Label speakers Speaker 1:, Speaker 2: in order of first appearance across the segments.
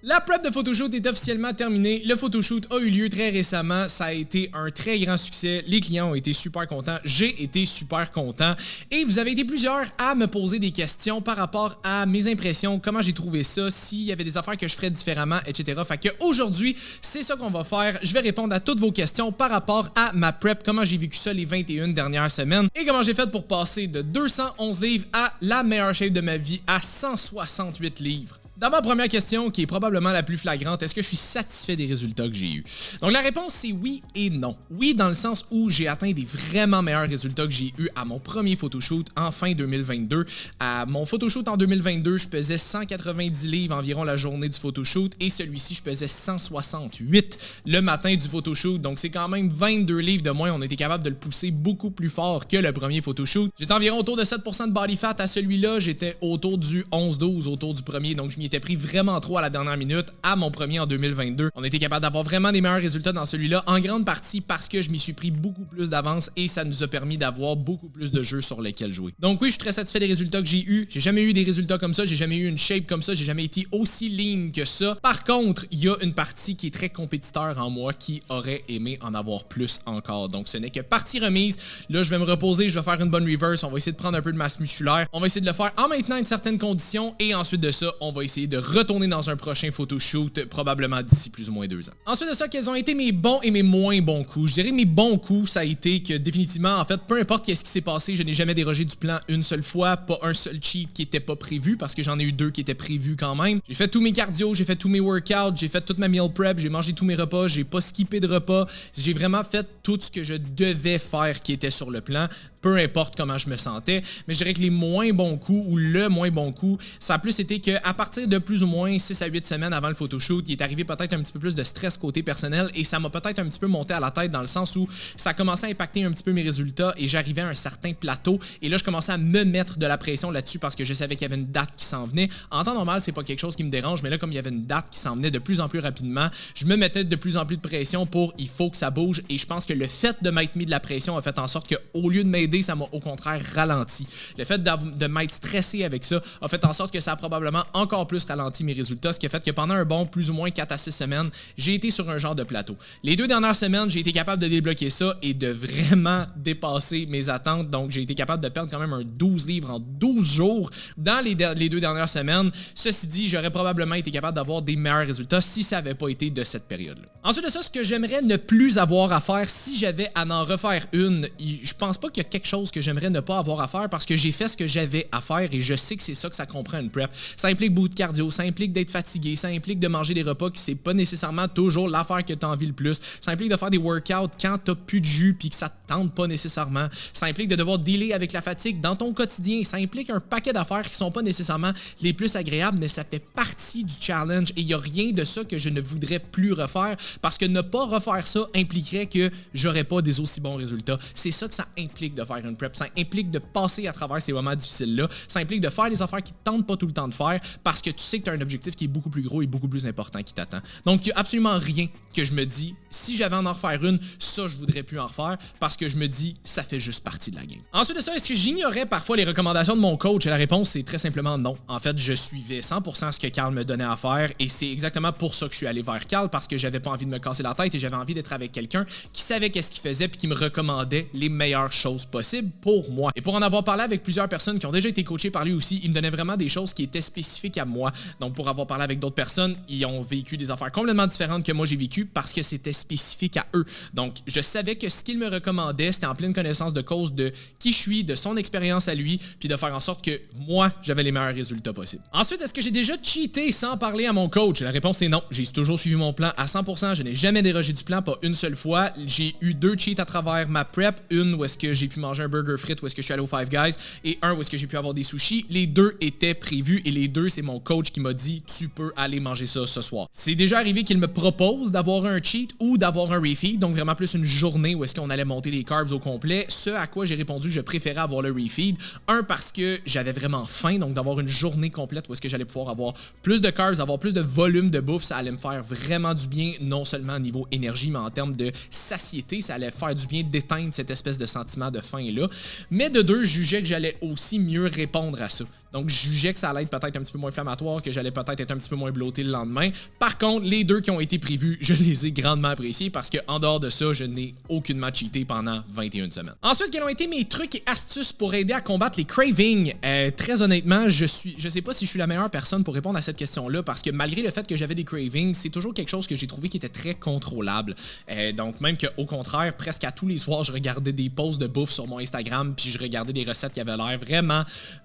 Speaker 1: La prep de photoshoot est officiellement terminée. Le photoshoot a eu lieu très récemment. Ça a été un très grand succès. Les clients ont été super contents. J'ai été super content. Et vous avez été plusieurs à me poser des questions par rapport à mes impressions, comment j'ai trouvé ça, s'il y avait des affaires que je ferais différemment, etc. Fait que aujourd'hui, c'est ça qu'on va faire. Je vais répondre à toutes vos questions par rapport à ma prep, comment j'ai vécu ça les 21 dernières semaines et comment j'ai fait pour passer de 211 livres à la meilleure shape de ma vie à 168 livres. D'abord, première question qui est probablement la plus flagrante, est-ce que je suis satisfait des résultats que j'ai eus? Donc la réponse c'est oui et non. Oui dans le sens où j'ai atteint des vraiment meilleurs résultats que j'ai eus à mon premier photoshoot en fin 2022. À mon photoshoot en 2022, je pesais 190 livres environ la journée du photoshoot et celui-ci, je pesais 168 le matin du photoshoot. Donc c'est quand même 22 livres de moins. On a été capable de le pousser beaucoup plus fort que le premier photoshoot. J'étais environ autour de 7% de body fat à celui-là. J'étais autour du 11-12 autour du premier. Donc je m'y étais pris vraiment trop à la dernière minute à mon premier en 2022. On a été capable d'avoir vraiment des meilleurs résultats dans celui-là, en grande partie parce que je m'y suis pris beaucoup plus d'avance et ça nous a permis d'avoir beaucoup plus de jeux sur lesquels jouer. Donc oui, je suis très satisfait des résultats que j'ai eus. J'ai jamais eu des résultats comme ça, j'ai jamais eu une shape comme ça, j'ai jamais été aussi lean que ça. Par contre, il y a une partie qui est très compétiteur en moi qui aurait aimé en avoir plus encore. Donc ce n'est que partie remise. Là, je vais me reposer, je vais faire une bonne reverse, on va essayer de prendre un peu de masse musculaire. On va essayer de le faire en maintenant une certaine condition et ensuite de ça, on va essayer de retourner dans un prochain photoshoot, probablement d'ici plus ou moins 2 ans. Ensuite de ça, quels ont été mes bons et mes moins bons coups? Je dirais mes bons coups, ça a été que définitivement, en fait, peu importe qu'est-ce qui s'est passé, je n'ai jamais dérogé du plan une seule fois, pas un seul cheat qui était pas prévu, parce que j'en ai eu 2 qui étaient prévus quand même. J'ai fait tous mes cardio, j'ai fait tous mes workouts, j'ai fait toute ma meal prep, j'ai mangé tous mes repas, j'ai pas skippé de repas, j'ai vraiment fait tout ce que je devais faire qui était sur le plan, peu importe comment je me sentais. Mais je dirais que les moins bons coups ou le moins bon coup, ça a plus été qu'à partir de plus ou moins 6 à 8 semaines avant le photoshoot, il est arrivé peut-être un petit peu plus de stress côté personnel et ça m'a peut-être un petit peu monté à la tête dans le sens où ça a commencé à impacter un petit peu mes résultats et j'arrivais à un certain plateau et là je commençais à me mettre de la pression là-dessus parce que je savais qu'il y avait une date qui s'en venait. En temps normal, c'est pas quelque chose qui me dérange, mais là comme il y avait une date qui s'en venait de plus en plus rapidement, je me mettais de plus en plus de pression pour il faut que ça bouge et je pense que le fait de m'être mis de la pression a fait en sorte qu'au lieu de m'aider, ça m'a au contraire ralenti. Le fait de m'être stressé avec ça a fait en sorte que ça a probablement encore plus ralenti mes résultats, ce qui a fait que pendant un bon plus ou moins 4 à 6 semaines, j'ai été sur un genre de plateau. Les 2 dernières semaines, j'ai été capable de débloquer ça et de vraiment dépasser mes attentes. Donc, j'ai été capable de perdre quand même un 12 livres en 12 jours dans les 2 dernières semaines. Ceci dit, j'aurais probablement été capable d'avoir des meilleurs résultats si ça n'avait pas été de cette période-là. Ensuite de ça, ce que j'aimerais ne plus avoir à faire si j'avais à en refaire une, je pense pas qu'il y a quelque chose que j'aimerais ne pas avoir à faire parce que j'ai fait ce que j'avais à faire et je sais que c'est ça que ça comprend une prep. Ça implique beaucoup de cardio, ça implique d'être fatigué, ça implique de manger des repas qui c'est pas nécessairement toujours l'affaire que tu as envie le plus. Ça implique de faire des workouts quand t'as plus de jus puis que ça te tente pas nécessairement. Ça implique de devoir dealer avec la fatigue dans ton quotidien. Ça implique un paquet d'affaires qui sont pas nécessairement les plus agréables, mais ça fait partie du challenge et il y a rien de ça que je ne voudrais plus refaire parce que ne pas refaire ça impliquerait que j'aurais pas des aussi bons résultats. C'est ça que ça implique de faire une prep. Ça implique de passer à travers ces moments difficiles-là. Ça implique de faire des affaires qui te tentent pas tout le temps de faire parce que tu sais que tu as un objectif qui est beaucoup plus gros et beaucoup plus important qui t'attend. Donc, il n'y a absolument rien que je me dis, si j'avais à en refaire une, ça, je voudrais plus en refaire parce que je me dis, ça fait juste partie de la game. Ensuite de ça, est-ce que j'ignorais parfois les recommandations de mon coach? Et la réponse, c'est très simplement non. En fait, je suivais 100% ce que Carl me donnait à faire et c'est exactement pour ça que je suis allé vers Carl parce que j'avais pas envie de me casser la tête et j'avais envie d'être avec quelqu'un qui savait qu'est-ce qu'il faisait puis qui me recommandait les meilleures choses possibles pour moi. Et pour en avoir parlé avec plusieurs personnes qui ont déjà été coachées par lui aussi, il me donnait vraiment des choses qui étaient spécifiques à moi. Donc, pour avoir parlé avec d'autres personnes, ils ont vécu des affaires complètement différentes que moi j'ai vécues parce que c'était spécifique à eux. Donc, je savais que ce qu'il me recommandait, c'était en pleine connaissance de cause de qui je suis, de son expérience à lui, puis de faire en sorte que moi, j'avais les meilleurs résultats possibles. Ensuite, est-ce que j'ai déjà cheaté sans parler à mon coach? La réponse est non. J'ai toujours suivi mon plan à 100%. Je n'ai jamais dérogé du plan, pas une seule fois. J'ai eu 2 cheats à travers ma prep. Une où est-ce que j'ai pu manger un burger frites, où est-ce que je suis allé au Five Guys, et un où est-ce que j'ai pu avoir des sushis. Les 2 étaient prévus et les 2, c'est mon coach qui m'a dit tu peux aller manger ça ce soir. C'est déjà arrivé qu'il me propose d'avoir un cheat ou d'avoir un refeed, donc vraiment plus une journée où est-ce qu'on allait monter les carbs au complet. Ce à quoi j'ai répondu, je préférais avoir le refeed. Un, parce que j'avais vraiment faim, donc d'avoir une journée complète où est-ce que j'allais pouvoir avoir plus de carbs, avoir plus de volume de bouffe, ça allait me faire vraiment du bien, non seulement au niveau énergie, mais en termes de satiété, ça allait faire du bien d'éteindre cette espèce de sentiment de faim-là. Mais de 2, je jugeais que j'allais aussi mieux répondre à ça. Donc, je jugeais que ça allait être peut-être un petit peu moins inflammatoire, que j'allais peut-être être un petit peu moins bloaté le lendemain. Par contre, les 2 qui ont été prévus, je les ai grandement appréciés parce qu'en dehors de ça, je n'ai aucunement cheaté pendant 21 semaines. Ensuite, quels ont été mes trucs et astuces pour aider à combattre les cravings? Très honnêtement, je sais pas si je suis la meilleure personne pour répondre à cette question-là parce que malgré le fait que j'avais des cravings, c'est toujours quelque chose que j'ai trouvé qui était très contrôlable. Donc, même qu'au contraire, presque à tous les soirs, je regardais des posts de bouffe sur mon Instagram puis je regardais des recettes qui avaient l'air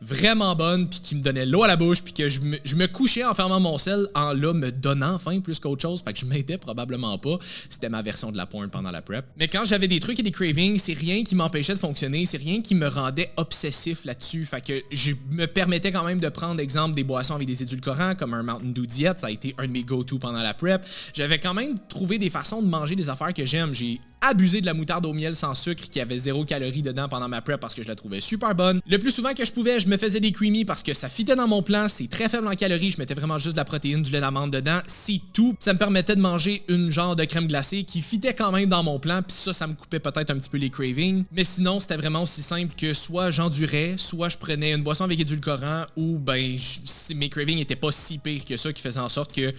Speaker 1: vraiment bonnes puis qui me donnaient l'eau à la bouche puis que je me couchais en fermant mon sel en là me donnant faim plus qu'autre chose. Fait que je m'aidais probablement pas. C'était ma version de la porn pendant la prep. Mais quand j'avais des trucs et des cravings, c'est rien qui m'empêchait de fonctionner, c'est rien qui me rendait obsessif là-dessus. Fait que je me permettais quand même de prendre, exemple, des boissons avec des édulcorants comme un Mountain Dew Diet. Ça a été un de mes go-to pendant la prep. J'avais quand même trouvé des façons de manger des affaires que j'aime. J'ai abusé de la moutarde au miel sans sucre qui avait 0 calories dedans pendant ma prep parce que je la trouvais super bonne. Le plus souvent que je pouvais, je me faisais des creamy parce que ça fitait dans mon plan, c'est très faible en calories, je mettais vraiment juste de la protéine, du lait d'amande dedans, c'est tout. Ça me permettait de manger une genre de crème glacée qui fitait quand même dans mon plan, puis ça me coupait peut-être un petit peu les cravings. Mais sinon, c'était vraiment aussi simple que soit j'endurais, soit je prenais une boisson avec édulcorant ou mes cravings étaient pas si pires que ça qui faisait en sorte que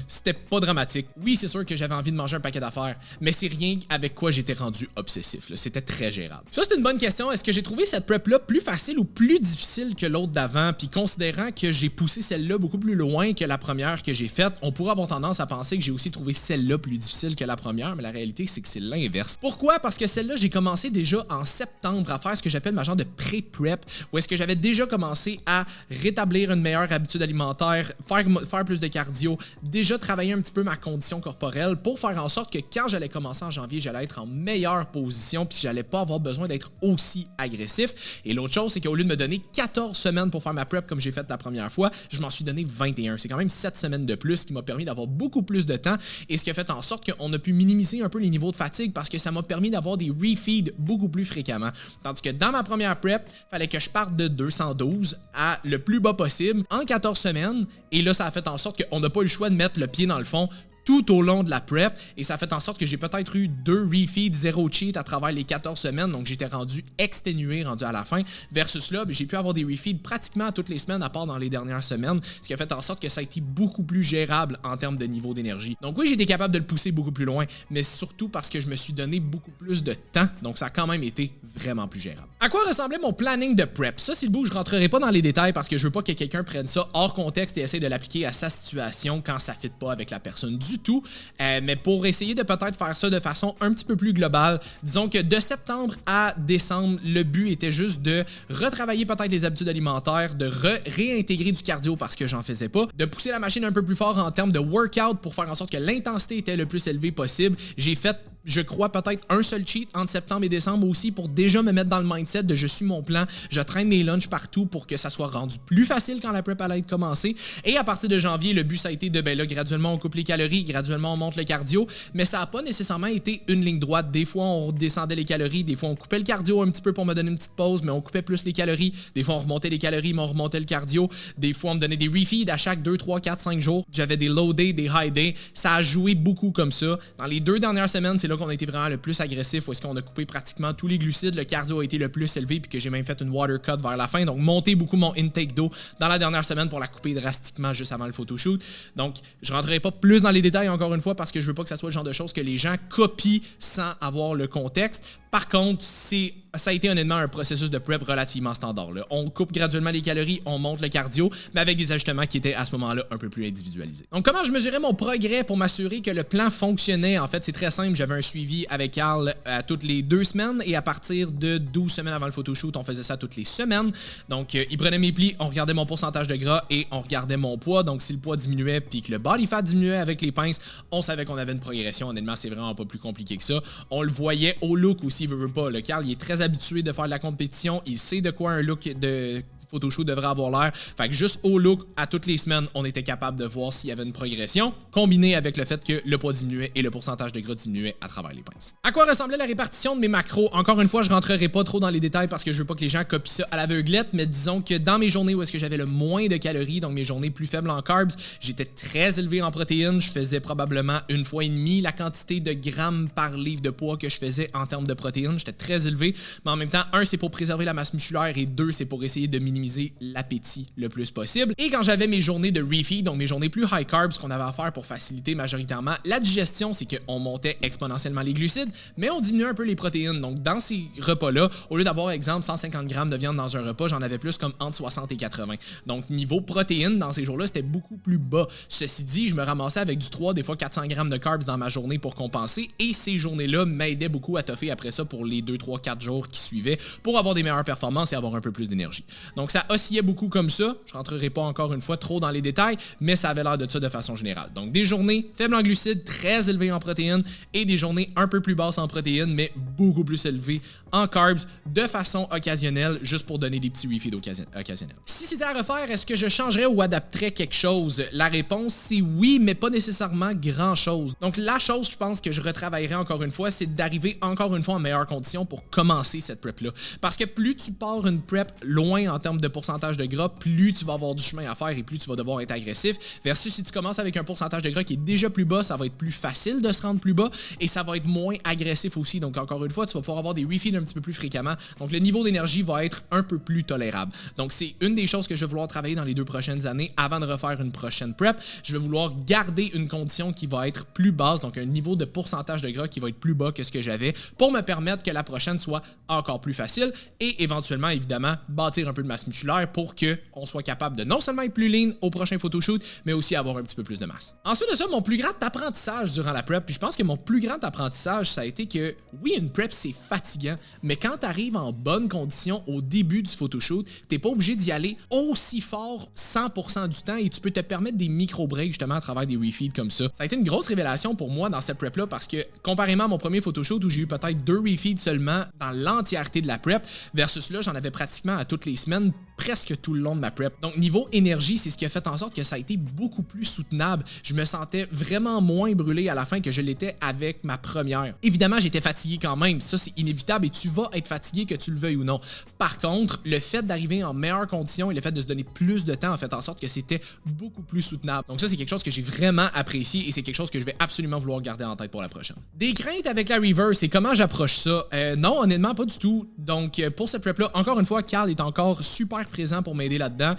Speaker 1: c'était pas dramatique. Oui, c'est sûr que j'avais envie de manger un paquet d'affaires, mais c'est rien avec quoi j'étais rendu obsessif. C'était très gérable. Ça, c'est une bonne question. Est-ce que j'ai trouvé cette prep-là plus facile ou plus difficile que l'autre d'avant? Puis considérant que j'ai poussé celle-là beaucoup plus loin que la première que j'ai faite, on pourrait avoir tendance à penser que j'ai aussi trouvé celle-là plus difficile que la première, mais la réalité, c'est que c'est l'inverse. Pourquoi? Parce que celle-là, j'ai commencé déjà en septembre à faire ce que j'appelle ma genre de pré-prep, où est-ce que j'avais déjà commencé à rétablir une meilleure habitude alimentaire, faire plus de cardio, déjà travailler un petit peu ma condition corporelle pour faire en sorte que quand j'allais commencer en janvier, j'allais être en meilleure position puis j'allais pas avoir besoin d'être aussi agressif. Et l'autre chose, c'est qu'au lieu de me donner 14 semaines pour faire ma prep comme j'ai fait la première fois, je m'en suis donné 21. C'est quand même 7 semaines de plus qui m'a permis d'avoir beaucoup plus de temps et ce qui a fait en sorte qu'on a pu minimiser un peu les niveaux de fatigue parce que ça m'a permis d'avoir des refeeds beaucoup plus fréquemment. Tandis que dans ma première prep, il fallait que je parte de 212 à le plus bas possible en 14 semaines et là, ça a fait en sorte qu'on n'a pas eu le choix de mettre le pied dans le fond tout au long de la prep et ça a fait en sorte que j'ai peut-être eu 2 refeeds, 0 cheat à travers les 14 semaines, donc j'étais rendu exténué, rendu à la fin, versus là, j'ai pu avoir des refeeds pratiquement toutes les semaines à part dans les dernières semaines, ce qui a fait en sorte que ça a été beaucoup plus gérable en termes de niveau d'énergie. Donc oui, j'ai été capable de le pousser beaucoup plus loin, mais surtout parce que je me suis donné beaucoup plus de temps, donc ça a quand même été vraiment plus gérable. À quoi ressemblait mon planning de prep? Ça, c'est le bout où je rentrerai pas dans les détails parce que je veux pas que quelqu'un prenne ça hors contexte et essaie de l'appliquer à sa situation quand ça fit pas avec la personne du tout. Mais pour essayer de peut-être faire ça de façon un petit peu plus globale, disons que de septembre à décembre, le but était juste de retravailler peut-être les habitudes alimentaires, de réintégrer du cardio parce que j'en faisais pas, de pousser la machine un peu plus fort en termes de workout pour faire en sorte que l'intensité était le plus élevée possible. J'ai fait, je crois, peut-être un seul cheat entre septembre et décembre aussi pour déjà me mettre dans le mindset de je suis mon plan, je traîne mes lunchs partout pour que ça soit rendu plus facile quand la prep allait être commencée. Et à partir de janvier, le but ça a été de, là, graduellement on coupe les calories, graduellement on monte le cardio, mais ça n'a pas nécessairement été une ligne droite. Des fois on descendait les calories, des fois on coupait le cardio un petit peu pour me donner une petite pause, mais on coupait plus les calories. Des fois on remontait les calories, mais on remontait le cardio. Des fois on me donnait des refeeds à chaque 2, 3, 4, 5 jours. J'avais des low days, des high days. Ça a joué beaucoup comme ça. Dans les 2 dernières semaines, c'est là qu'on a été vraiment le plus agressif, où est-ce qu'on a coupé pratiquement tous les glucides, le cardio a été le plus élevé, puis que j'ai même fait une water cut vers la fin, donc monter beaucoup mon intake d'eau dans la dernière semaine pour la couper drastiquement juste avant le photoshoot. Donc, je rentrerai pas plus dans les détails encore une fois parce que je veux pas que ça soit le genre de choses que les gens copient sans avoir le contexte. Par contre, ça a été honnêtement un processus de prep relativement standard, là. On coupe graduellement les calories, on monte le cardio, mais avec des ajustements qui étaient à ce moment-là un peu plus individualisés. Donc, comment je mesurais mon progrès pour m'assurer que le plan fonctionnait? En fait, c'est très simple. J'avais un suivi avec Carl toutes les 2 semaines et à partir de 12 semaines avant le photoshoot, on faisait ça toutes les semaines. Donc, il prenait mes plis, on regardait mon pourcentage de gras et on regardait mon poids. Donc, si le poids diminuait puis que le body fat diminuait avec les pinces, on savait qu'on avait une progression. Honnêtement, c'est vraiment pas plus compliqué que ça. On le voyait au look aussi, veut pas. Le Carl, il est très habitué de faire de la compétition. Il sait de quoi un look de photoshoot devrait avoir l'air. Fait que juste au look, à toutes les semaines, on était capable de voir s'il y avait une progression, combiné avec le fait que le poids diminuait et le pourcentage de gras diminuait à travers les pinces. À quoi ressemblait la répartition de mes macros? Encore une fois, je rentrerai pas trop dans les détails parce que je veux pas que les gens copient ça à l'aveuglette, mais disons que dans mes journées où est-ce que j'avais le moins de calories, donc mes journées plus faibles en carbs, j'étais très élevé en protéines. Je faisais probablement 1,5 fois la quantité de grammes par livre de poids que je faisais en termes de protéines. J'étais très élevé, mais en même temps, 1, c'est pour préserver la masse musculaire et 2, c'est pour essayer de minimiser minimiser l'appétit le plus possible. Et quand j'avais mes journées de refeed, donc mes journées plus high carb, ce qu'on avait à faire pour faciliter majoritairement la digestion, c'est qu'on montait exponentiellement les glucides, mais on diminuait un peu les protéines. Donc dans ces repas-là, au lieu d'avoir, exemple, 150 grammes de viande dans un repas, j'en avais plus comme entre 60 et 80. Donc niveau protéines, dans ces jours-là, c'était beaucoup plus bas. Ceci dit, je me ramassais avec du 3, des fois 400 grammes de carbs dans ma journée pour compenser, et ces journées-là m'aidaient beaucoup à toffer après ça pour les 2, 3, 4 jours qui suivaient pour avoir des meilleures performances et avoir un peu plus d'énergie. Donc ça oscillait beaucoup comme ça. Je rentrerai pas encore une fois trop dans les détails, mais ça avait l'air de ça de façon générale. Donc des journées faibles en glucides, très élevées en protéines, et des journées un peu plus basses en protéines, mais beaucoup plus élevées en carbs de façon occasionnelle, juste pour donner des petits refeeds occasionnels. Si c'était à refaire, est-ce que je changerais ou adapterais quelque chose? La réponse, c'est oui, mais pas nécessairement grand-chose. Donc la chose, je pense, que je retravaillerais encore une fois, c'est d'arriver encore une fois en meilleures conditions pour commencer cette prep-là. Parce que plus tu pars une prep loin en termes de pourcentage de gras, plus tu vas avoir du chemin à faire et plus tu vas devoir être agressif. Versus si tu commences avec un pourcentage de gras qui est déjà plus bas, ça va être plus facile de se rendre plus bas et ça va être moins agressif aussi. Donc encore une fois, tu vas pouvoir avoir des refeeds un petit peu plus fréquemment. Donc le niveau d'énergie va être un peu plus tolérable. Donc c'est une des choses que je vais vouloir travailler dans les 2 prochaines années avant de refaire une prochaine prep. Je vais vouloir garder une condition qui va être plus basse, donc un niveau de pourcentage de gras qui va être plus bas que ce que j'avais pour me permettre que la prochaine soit encore plus facile et éventuellement, évidemment, bâtir un peu de masse musculaire pour qu'on soit capable de non seulement être plus lean au prochain photoshoot, mais aussi avoir un petit peu plus de masse. Ensuite de ça, mon plus grand apprentissage durant la prep, puis je pense que mon plus grand apprentissage, ça a été que oui, une prep, c'est fatigant, mais quand tu arrives en bonne condition au début du photoshoot, t'es pas obligé d'y aller aussi fort 100% du temps et tu peux te permettre des micro-breaks justement à travers des refeeds comme ça. Ça a été une grosse révélation pour moi dans cette prep-là parce que comparément à mon premier photoshoot où j'ai eu peut-être 2 refeeds seulement dans l'entièreté de la prep, versus là, j'en avais pratiquement à toutes les semaines, presque tout le long de ma prep. Donc niveau énergie, c'est ce qui a fait en sorte que ça a été beaucoup plus soutenable. Je me sentais vraiment moins brûlé à la fin que je l'étais avec ma première. Évidemment, j'étais fatigué quand même, ça c'est inévitable et tu vas être fatigué que tu le veuilles ou non. Par contre, le fait d'arriver en meilleures conditions et le fait de se donner plus de temps a fait en sorte que c'était beaucoup plus soutenable. Donc ça, c'est quelque chose que j'ai vraiment apprécié et c'est quelque chose que je vais absolument vouloir garder en tête pour la prochaine. Des craintes avec la reverse et comment j'approche ça? Non, honnêtement, pas du tout. Donc pour cette prep-là, encore une fois, Carl est encore super présent pour m'aider là-dedans.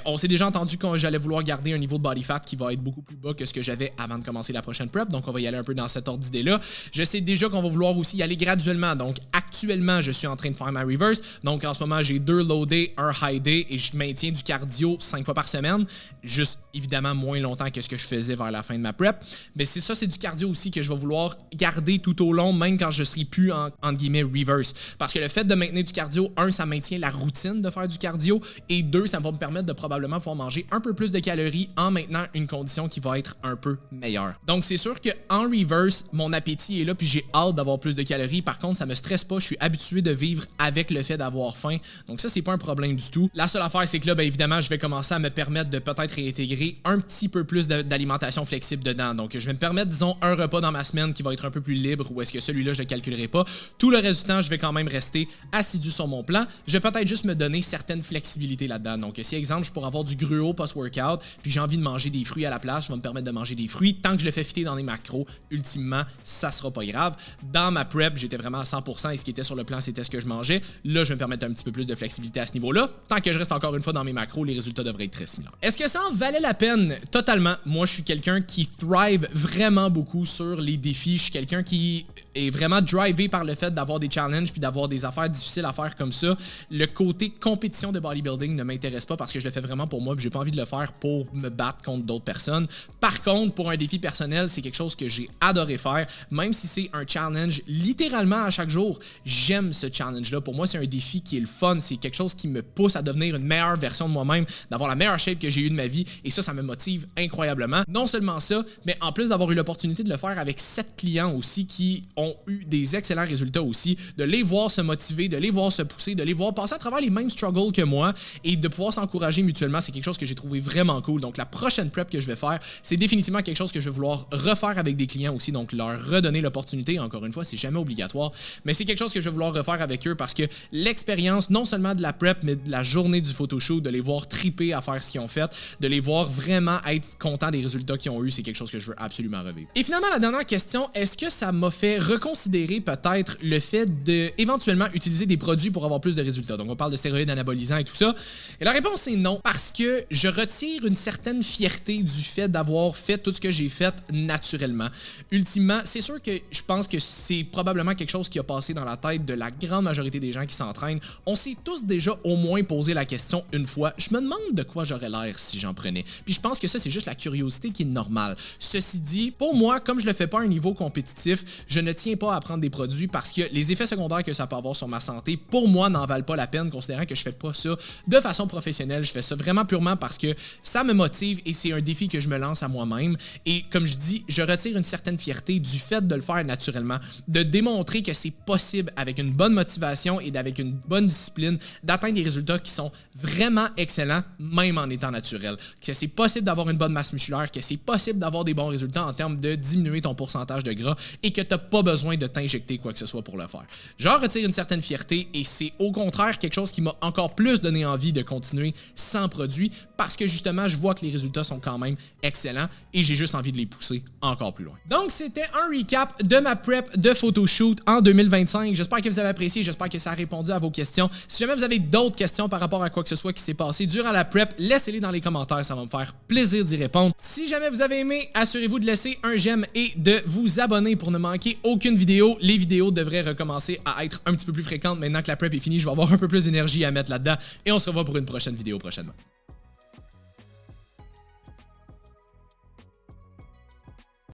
Speaker 1: On s'est déjà entendu que j'allais vouloir garder un niveau de body fat qui va être beaucoup plus bas que ce que j'avais avant de commencer la prochaine prep. Donc on va y aller un peu dans cet ordre d'idée-là. Je sais déjà qu'on va vouloir aussi y aller graduellement. Donc actuellement, je suis en train de faire ma reverse. Donc en ce moment, j'ai 2 low day, 1 high day et je maintiens du cardio 5 fois par semaine. Juste évidemment moins longtemps que ce que je faisais vers la fin de ma prep. Mais c'est ça, c'est du cardio aussi que je vais vouloir garder tout au long, même quand je serai plus en, entre guillemets, reverse. Parce que le fait de maintenir du cardio, 1, ça maintient la routine de faire du cardio et 2, ça va me permettre de probablement pouvoir manger un peu plus de calories en maintenant une condition qui va être un peu meilleure. Donc c'est sûr qu'en reverse, mon appétit est là puis j'ai hâte d'avoir plus de calories. Par contre, ça me stresse pas, je suis habitué de vivre avec le fait d'avoir faim. Donc ça, c'est pas un problème du tout. La seule affaire, c'est que là, bien évidemment, je vais commencer à me permettre de peut-être réintégrer un petit peu plus d'alimentation flexible dedans. Donc je vais me permettre, disons, un repas dans ma semaine qui va être un peu plus libre ou est-ce que celui-là, je le calculerai pas. Tout le reste du temps, je vais quand même rester assidu sur mon plan. Je vais peut-être juste me donner certaines flexibilités là-dedans. Donc si, exemple, je pourrais avoir du gruau post-workout, puis j'ai envie de manger des fruits à la place, je vais me permettre de manger des fruits. Tant que je le fais fitter dans les macros, ultimement, ça sera pas grave. Dans ma prep, j'étais vraiment à 100% et ce qui était sur le plan, c'était ce que je mangeais. Là, je vais me permettre un petit peu plus de flexibilité à ce niveau-là. Tant que je reste encore une fois dans mes macros, les résultats devraient être très similaires. Est-ce que ça en valait la peine? Totalement. Moi, je suis quelqu'un qui thrive vraiment beaucoup sur les défis. Je suis quelqu'un qui est vraiment drivé par le fait d'avoir des challenges puis d'avoir des affaires difficiles à faire comme ça. Le côté compétition de bodybuilding ne m'intéresse pas parce que je le fais vraiment pour moi et j'ai pas envie de le faire pour me battre contre d'autres personnes. Par contre, pour un défi personnel, c'est quelque chose que j'ai adoré faire, même si c'est un challenge littéralement à chaque jour. J'aime ce challenge-là. Pour moi, c'est un défi qui est le fun. C'est quelque chose qui me pousse à devenir une meilleure version de moi-même, d'avoir la meilleure shape que j'ai eue de ma vie et ça me motive incroyablement. Non seulement ça, mais en plus d'avoir eu l'opportunité de le faire avec 7 clients aussi qui ont eu des excellents résultats aussi, de les voir se motiver, de les voir se pousser, de les voir passer à travers les mêmes struggles que moi et de pouvoir s'encourager mutuellement, c'est quelque chose que j'ai trouvé vraiment cool. Donc la prochaine prep que je vais faire, c'est définitivement quelque chose que je vais vouloir refaire avec des clients aussi, donc leur redonner l'opportunité. Encore une fois, c'est jamais obligatoire, mais c'est quelque chose que je vais vouloir refaire avec eux parce que l'expérience, non seulement de la prep, mais de la journée du photoshoot, de les voir triper à faire ce qu'ils ont fait, de les voir vraiment être contents des résultats qu'ils ont eu, c'est quelque chose que je veux absolument revivre. Et finalement, la dernière question, est-ce que ça m'a fait reconsidérer peut-être le fait de éventuellement utiliser des produits pour avoir plus de résultats? Donc on parle de stéroïdes anabolisants et tout ça? Et la réponse est non, parce que je retire une certaine fierté du fait d'avoir fait tout ce que j'ai fait naturellement. Ultimement, c'est sûr que je pense que c'est probablement quelque chose qui a passé dans la tête de la grande majorité des gens qui s'entraînent. On s'est tous déjà au moins posé la question une fois. Je me demande de quoi j'aurais l'air si j'en prenais. Puis je pense que ça, c'est juste la curiosité qui est normale. Ceci dit, pour moi, comme je le fais pas à un niveau compétitif, je ne tiens pas à prendre des produits parce que les effets secondaires que ça peut avoir sur ma santé, pour moi, n'en valent pas la peine, considérant que je fais pas ça de façon professionnelle. Je fais ça vraiment purement parce que ça me motive et c'est un défi que je me lance à moi-même. Et comme je dis, je retire une certaine fierté du fait de le faire naturellement, de démontrer que c'est possible avec une bonne motivation et avec une bonne discipline d'atteindre des résultats qui sont vraiment excellents, même en étant naturel. Que c'est possible d'avoir une bonne masse musculaire, que c'est possible d'avoir des bons résultats en termes de diminuer ton pourcentage de gras et que tu n'as pas besoin de t'injecter quoi que ce soit pour le faire. J'en retire une certaine fierté et c'est au contraire quelque chose qui m'a encore plus donné envie de continuer sans produit parce que justement, je vois que les résultats sont quand même excellents et j'ai juste envie de les pousser encore plus loin. Donc, c'était un recap de ma prep de photoshoot en 2025. J'espère que vous avez apprécié, j'espère que ça a répondu à vos questions. Si jamais vous avez d'autres questions par rapport à quoi que ce soit qui s'est passé durant la prep, laissez-les dans les commentaires, ça va me faire plaisir d'y répondre. Si jamais vous avez aimé, assurez-vous de laisser un j'aime et de vous abonner pour ne manquer aucune vidéo. Les vidéos devraient recommencer à être un petit peu plus fréquentes maintenant que la prep est finie. Je vais avoir un peu plus d'énergie à mettre là-dedans et on se revoit pour une prochaine vidéo prochainement.